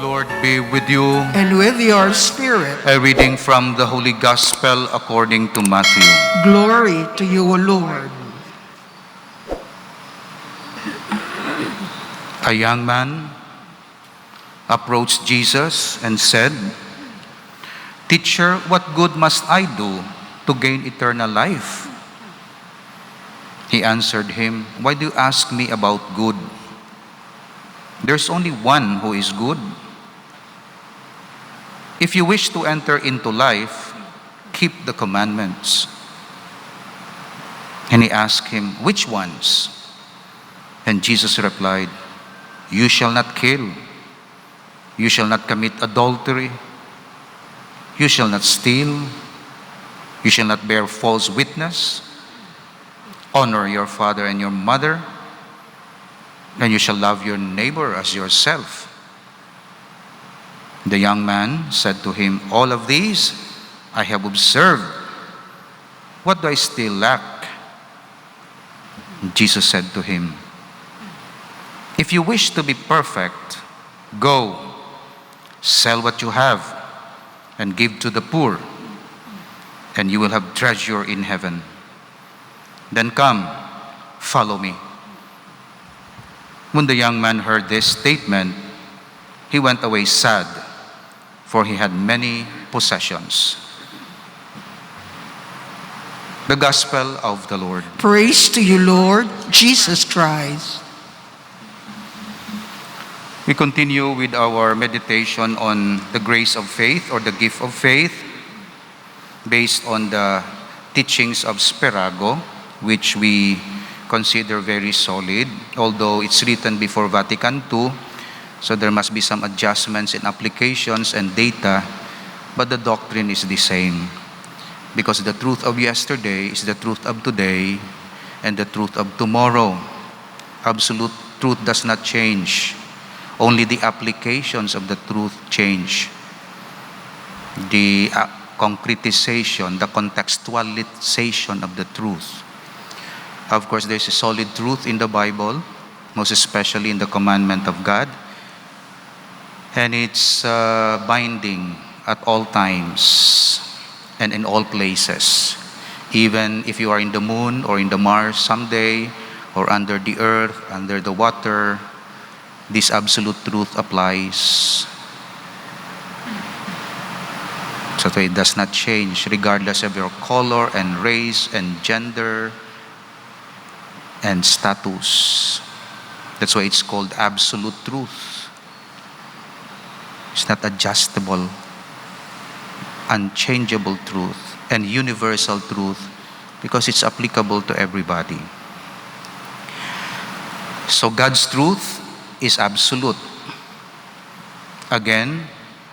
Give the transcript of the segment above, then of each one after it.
Lord be with you. and with your spirit. A reading from the Holy Gospel according to Matthew. Glory to you, O Lord. A young man approached Jesus and said, "Teacher, what good must I do to gain eternal life?" He answered him, "Why do you ask me about good? There's only one who is good. If you wish to enter into life, keep the commandments." And he asked him, "Which ones?" And Jesus replied, "You shall not kill. You shall not commit adultery. You shall not steal. You shall not bear false witness. Honor your father and your mother. And you shall love your neighbor as yourself." The young man said to him, "All of these I have observed. What do I still lack?" Jesus said to him, "If you wish to be perfect, go, sell what you have, and give to the poor, and you will have treasure in heaven. Then come, follow me." When the young man heard this statement, he went away sad, for he had many possessions. The Gospel of the Lord. Praise to you, Lord Jesus Christ. We continue with our meditation on the grace of faith or the gift of faith based on the teachings of Spirago, which we consider very solid, although it's written before Vatican II, so there must be some adjustments in applications and data, but the doctrine is the same. Because the truth of yesterday is the truth of today and the truth of tomorrow. Absolute truth does not change. Only the applications of the truth change. The concretization, the contextualization of the truth. Of course, there's a solid truth in the Bible, most especially in the commandment of God. And it's binding at all times and in all places. Even if you are in the moon or in the Mars someday, or under the earth, under the water, this absolute truth applies. So it does not change regardless of your color and race and gender and status. That's why it's called absolute truth. It's not adjustable, unchangeable truth, and universal truth because it's applicable to everybody. So God's truth is absolute. Again,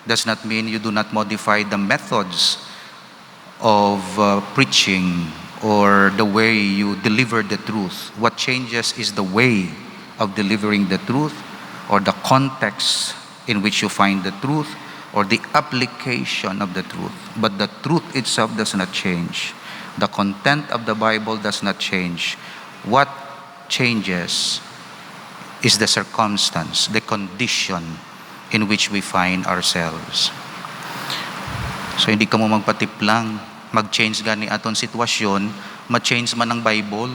does not mean you do not modify the methods of preaching or the way you deliver the truth. What changes is the way of delivering the truth, or the context in which you find the truth, or the application of the truth. But the truth itself does not change. The content of the Bible does not change. What changes is the circumstance, the condition in which we find ourselves. So hindi ka mo magpatiplang, mag-change gani aton sitwasyon, ma-change man ang Bible,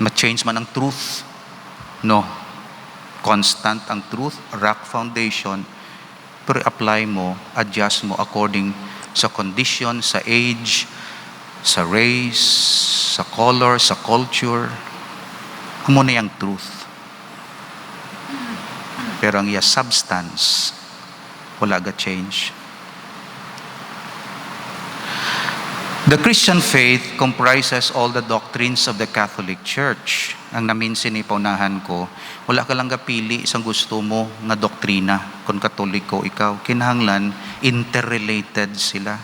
ma-change man ang truth. No. Constant ang truth, rock foundation, pero apply mo, adjust mo according sa condition, sa age, sa race, sa color, sa culture. Amo na yung truth. Pero ang iya substance, wala ga change. The Christian faith comprises all the doctrines of the Catholic Church. Ang naminsin ni paunahan ko, wala ka lang gapili isang gusto mo nga doktrina. Kung Katoliko ikaw, kinahanglan interrelated sila.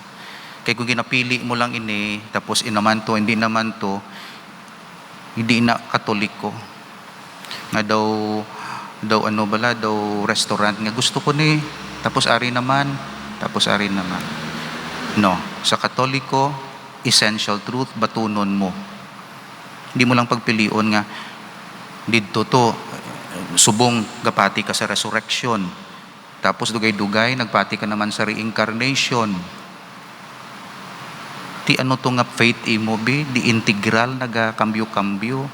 Kaya kung ginapili mo lang ini, tapos inaman to, hindi naman to, hindi na Katoliko. Nga daw restaurant nga gusto ko ni, tapos ari naman. No, sa Katoliko, essential truth, batunon mo. Hindi mo lang pagpilion nga, dito to, subong gapati ka sa resurrection. Tapos dugay-dugay nagpati ka naman sa reincarnation. Ti ano to nga faith imo bi, di integral naga-kambyo-kambyo,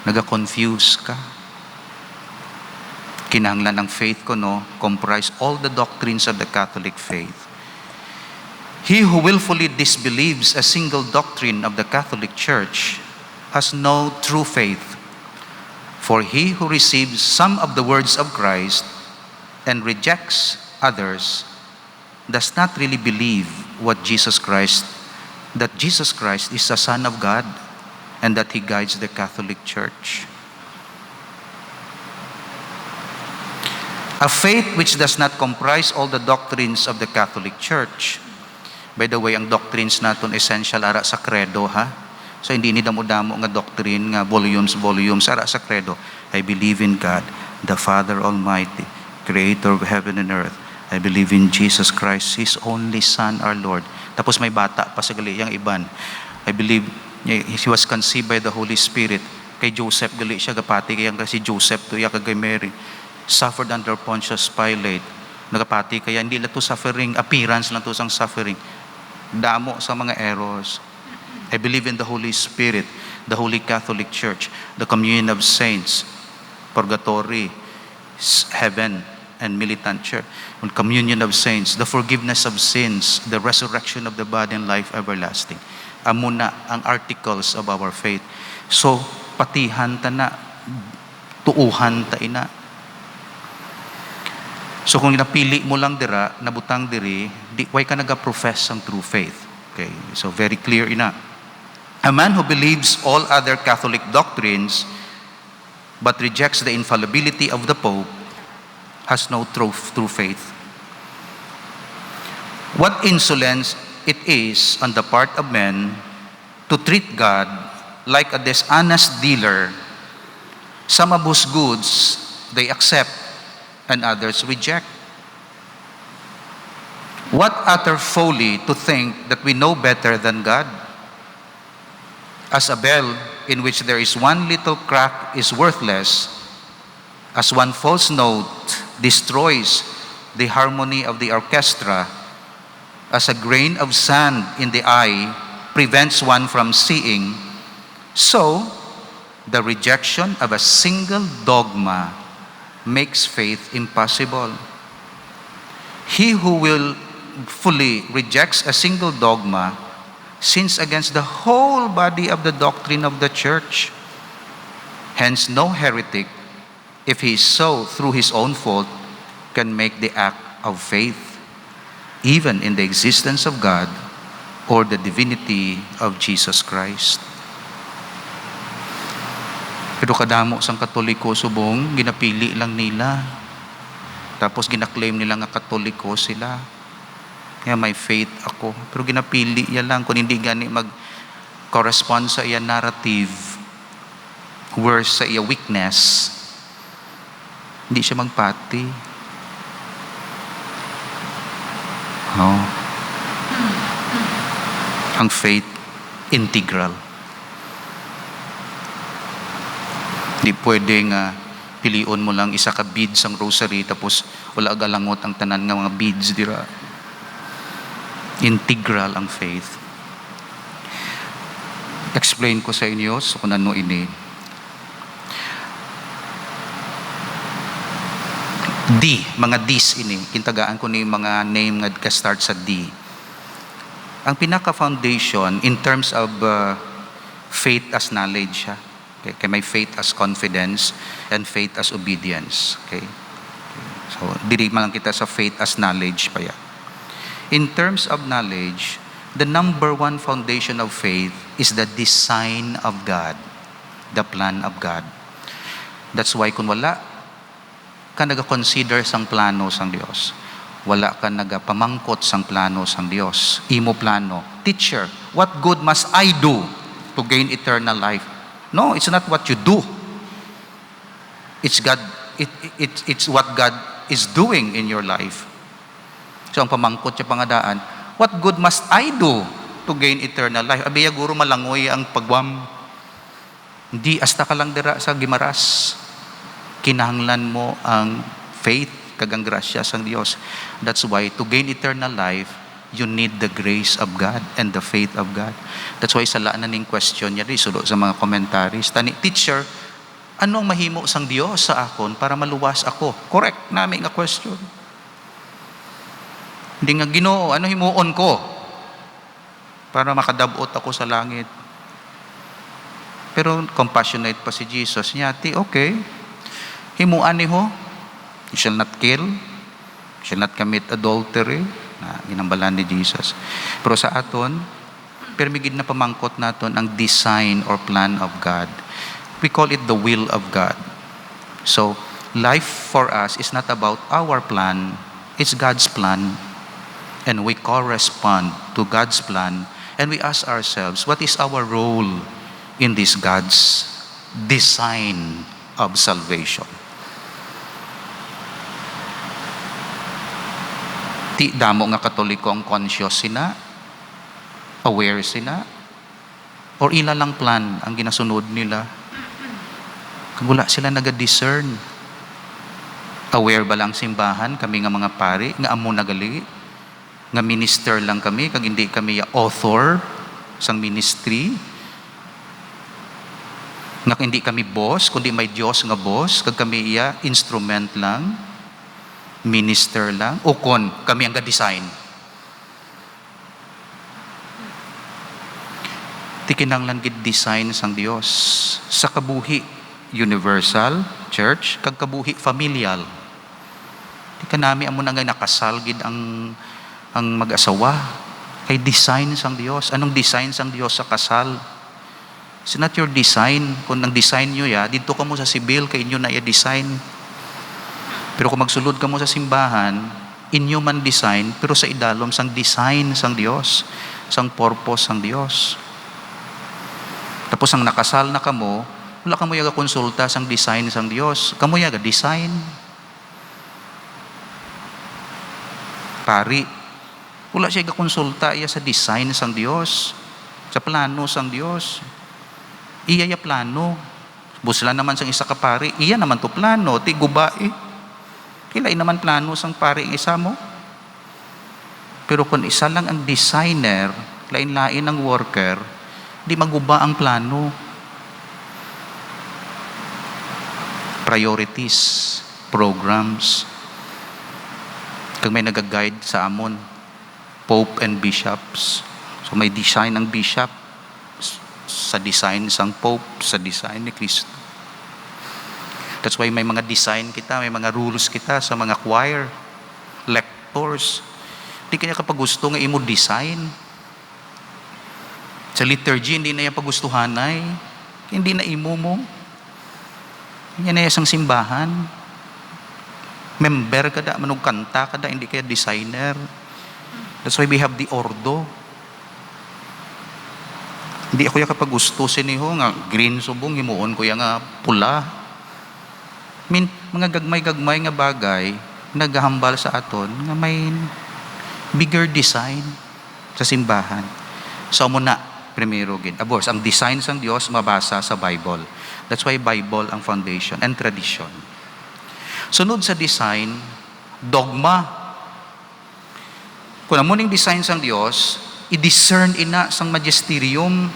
naga-confuse ka. Kinahanglan ng faith ko comprise all the doctrines of the Catholic faith. He who willfully disbelieves a single doctrine of the Catholic Church has no true faith. For he who receives some of the words of Christ and rejects others does not really believe that Jesus Christ is the Son of God and that He guides the Catholic Church. A faith which does not comprise all the doctrines of the Catholic Church. By the way, ang doctrines naton essential ara sa credo, ha? So hindi ni damo-damo nga doctrine nga volumes ara sa credo. I believe in God, the Father Almighty, Creator of heaven and earth. I believe in Jesus Christ, His only Son, our Lord. Tapos may bata pa sa gali yang iban. I believe He was conceived by the Holy Spirit. Kay Joseph gali siya gapati kaya si Joseph to ya kay Mary. Suffered under Pontius Pilate. Nagapati kaya hindi lang to suffering, appearance lang to sang suffering. Damo sa mga errors. I believe in the Holy Spirit, the Holy Catholic Church, the communion of saints, purgatory, heaven, and militant church, the communion of saints, the forgiveness of sins, the resurrection of the body and life everlasting. Amo na ang articles of our faith. So, patihan ta na, tuuhan ta ina. So kung napili mo lang dira, nabutang diri, why ka naga-profess ang true faith? Okay, so very clear ina. A man who believes all other Catholic doctrines but rejects the infallibility of the Pope has no true faith. What insolence it is on the part of men to treat God like a dishonest dealer. Some of whose goods they accept and others reject. What utter folly to think that we know better than God. As a bell in which there is one little crack is worthless, as one false note destroys the harmony of the orchestra, as a grain of sand in the eye prevents one from seeing, so the rejection of a single dogma makes faith impossible. He who will fully rejects a single dogma sins against the whole body of the doctrine of the church. Hence, no heretic, if he is so through his own fault, can make the act of faith, even in the existence of God or the divinity of Jesus Christ. Pero kadamo sang Katoliko subong, ginapili lang nila. Tapos ginaklaim nila nga Katoliko sila. Kaya may faith ako. Pero ginapili yan lang. Kung hindi gani mag-correspond sa iya narrative, worse sa iya weakness, hindi siya magpati. Oh. Ang faith, integral. Di pwedeng pilion mo lang isa ka beads ang rosary tapos wala galangot ang tanan nga mga beads dira. Integral ang faith. Explain ko sa inyo so kung ano ini. D, mga D's ini. Kintagaan ko ni mga name nga ka-start sa D. Ang pinaka-foundation in terms of faith as knowledge, ha? Okay, may faith as confidence and faith as obedience. Okay? So, diri man lang kita sa faith as knowledge pa yan. In terms of knowledge, the number one foundation of faith is the design of God, the plan of God. That's why kung wala ka naga-consider sang plano sang Dios, wala ka nagapamangkot sang plano sang Dios, imo plano, teacher, what good must I do to gain eternal life? No, it's not what you do. It's God. It's what God is doing in your life. So ang pamangkot siya pangadaan, what good must I do to gain eternal life? Abiya guro malangoy ang pagwam. Hindi, hasta ka lang dira sa Gimaras. kinahanglan mo ang faith, kagang grasya sang Dios. That's why to gain eternal life, you need the grace of God and the faith of God. That's why sa laan na ning question niya, isulo sa mga commentaries, tani, teacher, anong mahimo sang Dios sa akon para maluwas ako? Correct, nami nga question. Hindi nga, Ginoo, ano himuon ko para makadabot ako sa langit? Pero compassionate pa si Jesus niya, okay, himuan niho, you shall not kill, you shall not commit adultery, na ginambalan ni Jesus. Pero sa aton, permigid na pamangkot naton ang design or plan of God. We call it the will of God. So, life for us is not about our plan, it's God's plan. And we correspond to God's plan, and we ask ourselves, what is our role in this God's design of salvation? Ti damo nga Katoliko ang conscious sina, aware sina, or ila lang plan ang ginasunod nila. Wala sila naga-discern. Aware ba lang simbahan, kami nga mga pari, nga amo nagali, nga minister lang kami, kag hindi kami author sang ministry, nga hindi kami boss, kundi may Diyos nga boss, kag kami instrument lang, minister lang, o kon kami ang ga-design. Tikinanglan gid design sang Dios sa kabuhi universal church, kag kabuhi familial. Di kanami amo na nga nakasal gid ang mag-asawa, kay design sang Dios. Anong design sang Dios sa kasal? It's not your design. Kung ang design nyo dito ka mo sa sibil, kay inyo na design. Pero kung magsulod ka mo sa simbahan, inyo man design, pero sa idalom sang design sang Dios, sang purpose sang Dios. Tapos ang nakasal na kamo, wala kamo yaga konsulta sang design sang Dios. Kamo yaga design. Pari, wala siya konsulta iya sa design sang Dios, sa plano sang Dios. Iya ya plano. Busla naman sang isa ka pari, iya naman to plano, ti gubae. Kilay naman plano sang pari ang isa mo. Pero kung isa lang ang designer, lain-lain ang worker, di maguba ang plano. Priorities, programs. Kung may nag-guide sa amon, Pope and bishops. So may design ng bishop sa design sang Pope, sa design ni Kristo. That's why may mga design kita, may mga rules kita sa mga choir, lectors. Di kanya kapag gusto nga imo design. Sa liturgy, hindi na yung pagustuhanay. Hindi na imo mo. Yan na isang simbahan. Member ka da, manong kanta ka da, hindi kaya designer. That's why we have the ordo. Hindi ako kapag gusto siniho nga green subong, himuon ko nga pula. Mga gagmay-gagmay nga bagay, naghahambal sa aton, nga may bigger design sa simbahan. So muna, primero gin. Abos, ang design sang Dios mabasa sa Bible. That's why Bible ang foundation and tradition. Sunod sa design, dogma. Kung amuning design sang Dios, i-discern ina sang magisterium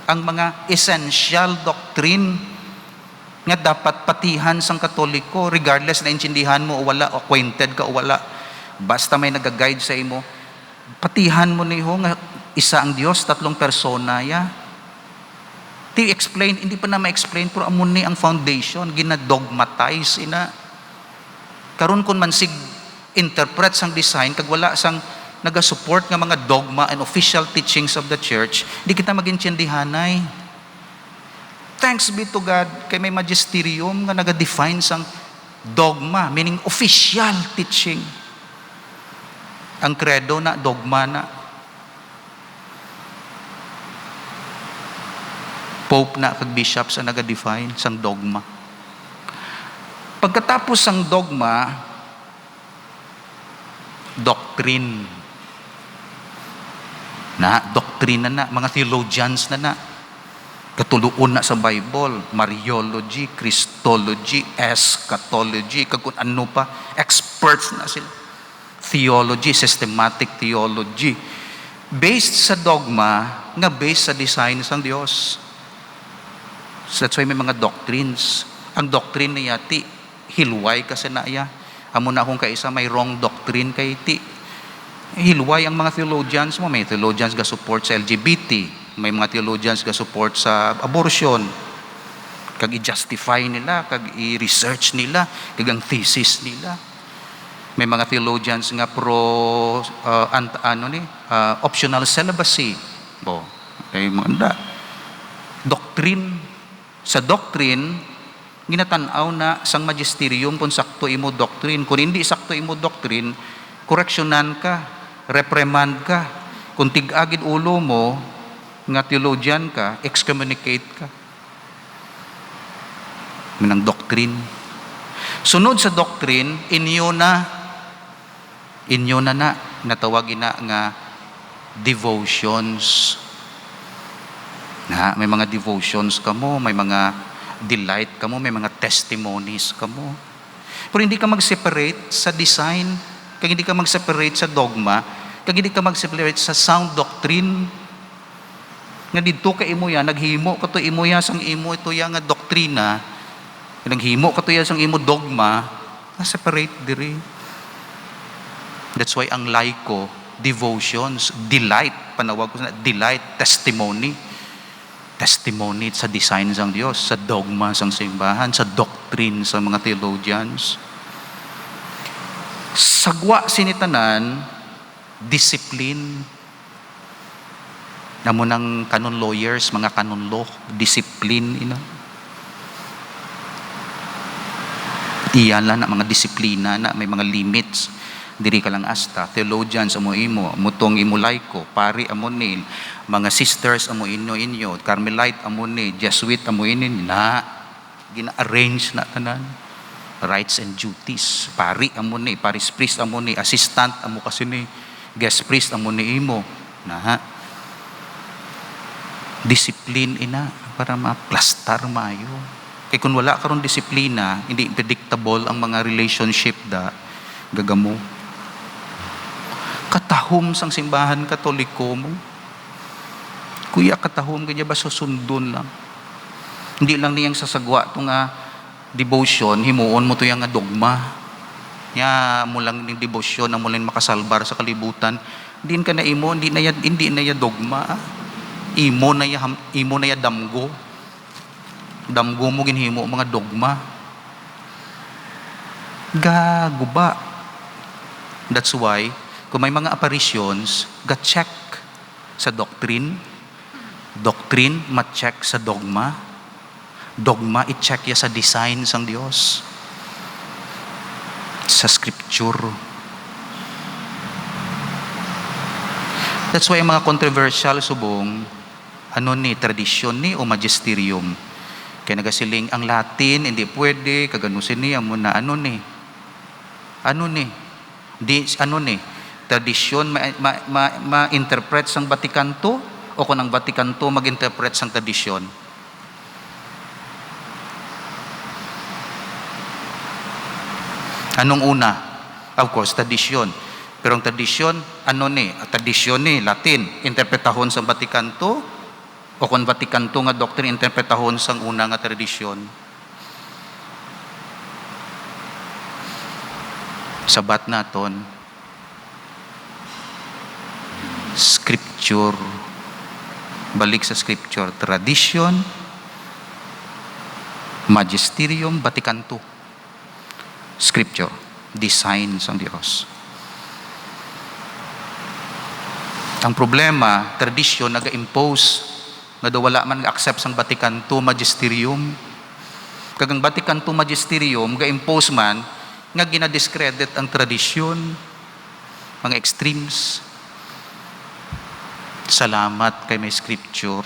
ang mga essential doctrine nga dapat patihan sang Katoliko, regardless na intindihan mo o wala, acquainted ka o wala. Basta may nag-guide sa imo, patihan mo niho nga isa ang Dios, tatlong persona Ti-explain, hindi pa na ma-explain, pero amon ni ang foundation, ginadogmatize ina. Karon kun man sig interpret sang design, kag wala sang naga-support nga mga dogma and official teachings of the church, di kita magintindihanay. Thanks be to God, kay may magisterium nga naga-define sang dogma, meaning official teaching. Ang credo na, dogma na. Pope na kag bishop sa naga-define sang dogma. Pagkatapos sang dogma, doctrine. Doktrina na, mga theologians na. Katuluon na sa Bible, Mariology, Christology, Eschatology, kag kung ano pa, experts na sila. Theology, systematic theology, based sa dogma, nga based sa design ng Diyos. So that's why may mga doctrines. Ang doctrine niya, ti, hilway kasi na iya. Amo na akong kaisa, may wrong doctrine kay ti. Hilway ang mga theologians mo. May theologians ga support sa LGBT. May mga theologians ga support sa abortion. Kag i-justify nila, kag i-research nila, kag ang thesis nila. May mga theologians nga pro optional celibacy. Kay mga doctrine. Sa doctrine, ginatanaw na sang magisterium kung sakto imo doctrine. Kung hindi sakto imo doctrine, koreksyonan ka, reprimand ka. Kung tig-agid ulo mo, nga theologian ka, excommunicate ka. Manang doctrine. Sunod sa doctrine, inyo na natawagin na nga devotions. May mga devotions ka mo, may mga delight ka mo, may mga testimonies ka mo. Pero hindi ka mag-separate sa design, kag hindi ka mag-separate sa dogma, kag hindi ka mag-separate sa sound doctrine. Nga dito ka imo yan, naghimo ka to imo yan, sang imo ito yan nga doktrina, naghimo ka to yan sang imo dogma, separate diri. That's why ang laiko, devotions, delight, panawag ko na, delight, testimony sa design sang Dios, sa dogma sang simbahan, sa doctrine sa mga theologians. Sagwa sinitanan, discipline. Namo ng canon lawyers, mga canon law, discipline ina. Iyan lang na mga disiplina na may mga limits. Diri ka lang asta, theologians amo imo, mutong imo laiko, pari amo ni, mga sisters amo inyo, Carmelite amo ni, Jesuit amo inin na gina-arrange na tanan. Rights and duties, pari amo ni, paris priest amo ni, assistant amo kasi ni, guest priest amo ni imo na. Discipline ina para ma-plastar mayo. Kaya kung wala karon disiplina, hindi predictable ang mga relationship gagamo. Katahom sang simbahan Katoliko mo. Kuya katahom kanya ba susundon lang. Hindi lang niyang sasagwa ito nga devotion, himuon mo ito yung nga dogma. Nya mo lang ng devotion na mo lang makasalbar sa kalibutan. Hindi ka na imo, hindi na ya dogma. Imo na ya damgo. Damgo mo ginhimo mga dogma. Gaguba. That's why, kung may mga apparitions, ga-check sa doctrine. Doctrine, ma-check sa dogma. Dogma, i-check ya sa design sang Dios. Sa scripture. That's why ang mga controversial subong, tradisyon ni o magisterium. Kaya nagasiling ang Latin, hindi pwede, kaganusin niya mo na tradisyon ma-interpret sang Vatican II o kung ang Vatican II mag-interpret sang tradisyon. Anong una? Of course, tradisyon. Pero ang tradisyon, tradisyon ni Latin, interpretahon sa Vatican II o kung Vatican II nga doctrine, interpretahon sang una nga tradisyon. Sabat naton, scripture, balik sa scripture, tradition, magisterium, Vatican II, scripture, design sa Diyos. Ang problema, tradisyon naga-impose nga daw wala man ga-accept sang Vatican II magisterium. Kagang Vatican II magisterium ga-impose man nga ginadiscredit ang tradisyon, mga extremes. Salamat kay may scripture.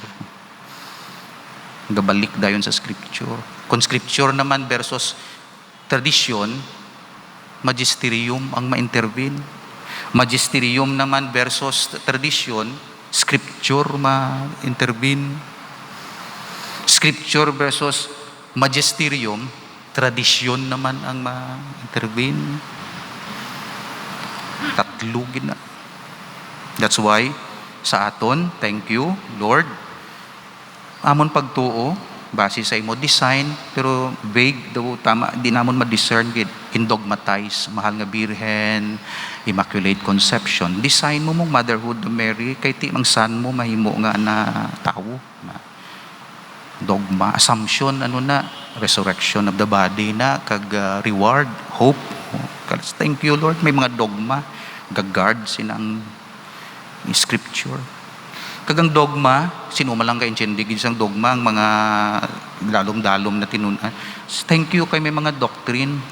Gabalik dayon sa scripture. Kung scripture naman versus tradisyon, magisterium ang ma-intervene. Magisterium naman versus tradisyon, scripture ma-intervene. Scripture versus magisterium, tradisyon naman ang ma-intervene. Tatlugin na. That's why, sa aton, thank you, Lord. Amon pagtuo, base sa imo design, pero vague daw, tama, di namon ma-discern, indogmatize, mahal nga birhen, immaculate conception. Design mo mong motherhood of Mary, kay ti mang san mo, mahimo nga na tao. Na dogma, assumption, resurrection of the body na, kag reward, hope. Thank you, Lord. May mga dogma, gagard sinang scripture. Kagang dogma, sinumalang ka intindigid sang dogma, ang mga dalom-dalom na tinunan. Thank you kay may mga doctrine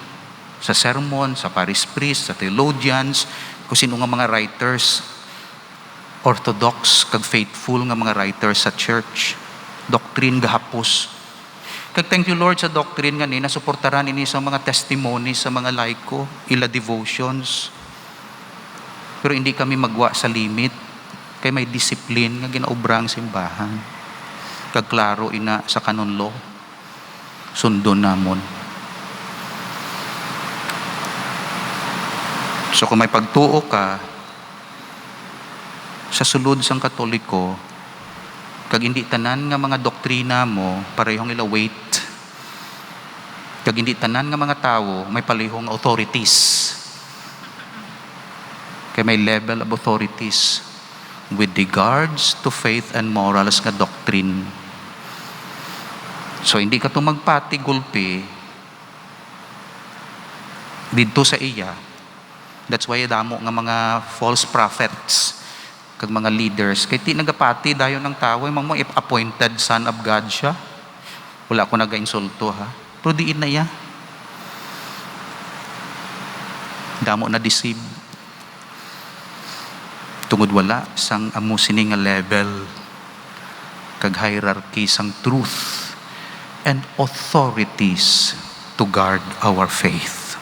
sa sermon, sa parish priest, sa theologians, kung sino nga mga writers, orthodox, kag faithful nga mga writers sa church. Doctrine gahapos. Kag thank you Lord sa doctrine nga ni, nasuportaran ini sa mga testimonies sa mga laiko, ila devotions. Pero hindi kami magwa sa limit, kay may discipline nga ginaobrang simbahan. Kag klaro ina sa canon law, sundon namon. So kung may pagtuo ka sa sulod sang Katoliko, kag hindi tanan nga mga doktrina mo parehong ila weight, kag hindi tanan nga mga tao may palihong authorities, kay may level of authorities with regards to faith and morals nga doctrine. So hindi ka to magpati gulpi dito sa iya. That's why damo nga mga false prophets kag mga leaders kay ti nagapati dayon ng tao mang mo appointed son of God siya. Wala ko naga-insulto ha. Pero diin na iya. Damo na deceive. Tungod wala sang amo sini nga level kag hierarchy sang truth and authorities to guard our faith.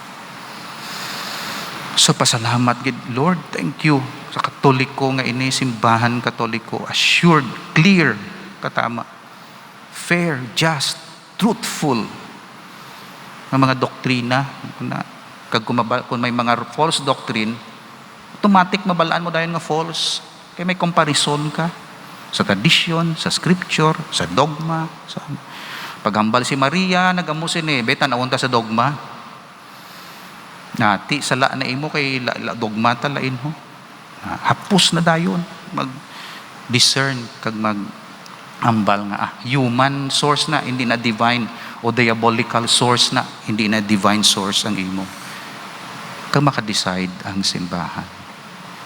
So pasalamat gid Lord, thank you sa Katoliko nga ini simbahan Katoliko, assured, clear, katama, fair, just, truthful nga mga doktrina na kag kung may mga false doctrine, automatic mabalaan mo dayon nga false. Kaya may comparison ka sa tradisyon, sa scripture, sa dogma. Sa paghambal si Maria, nagamusin beta naunta sa dogma. Nati, sala na imo kay dogma talain ho. Hapos na dayon. Mag-discern, kag mag-ambal nga. Human source na, hindi na divine. O diabolical source na, hindi na divine source ang imo. Kag makadecide ang simbahan.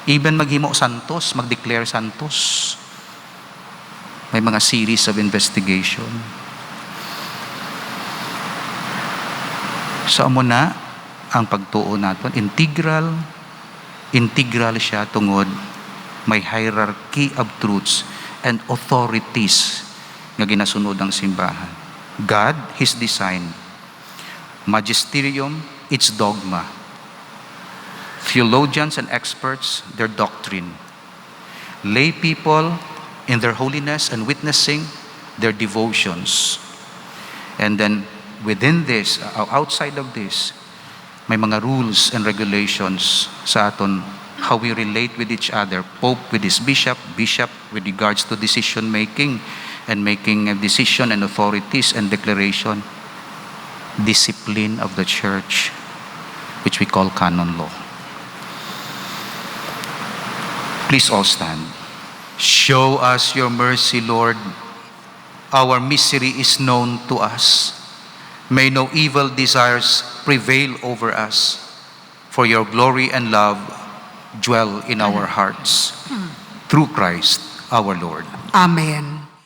Even maghimo santos, mag-declare santos. May mga series of investigation. So amo na ang pagtuo naton, integral siya tungod may hierarchy of truths and authorities nga ginasunod ang simbahan. God, His design. Magisterium, its dogma. Theologians and experts, their doctrine. Lay people in their holiness and witnessing, their devotions. And then within this, outside of this, may mga rules and regulations sa aton how we relate with each other. Pope with his bishop, bishop with regards to decision making and making a decision and authorities and declaration. Discipline of the church, which we call canon law. Please all stand. Show us your mercy, Lord. Our misery is known to us. May no evil desires prevail over us. For your glory and love dwell in our hearts. Through Christ our Lord. Amen.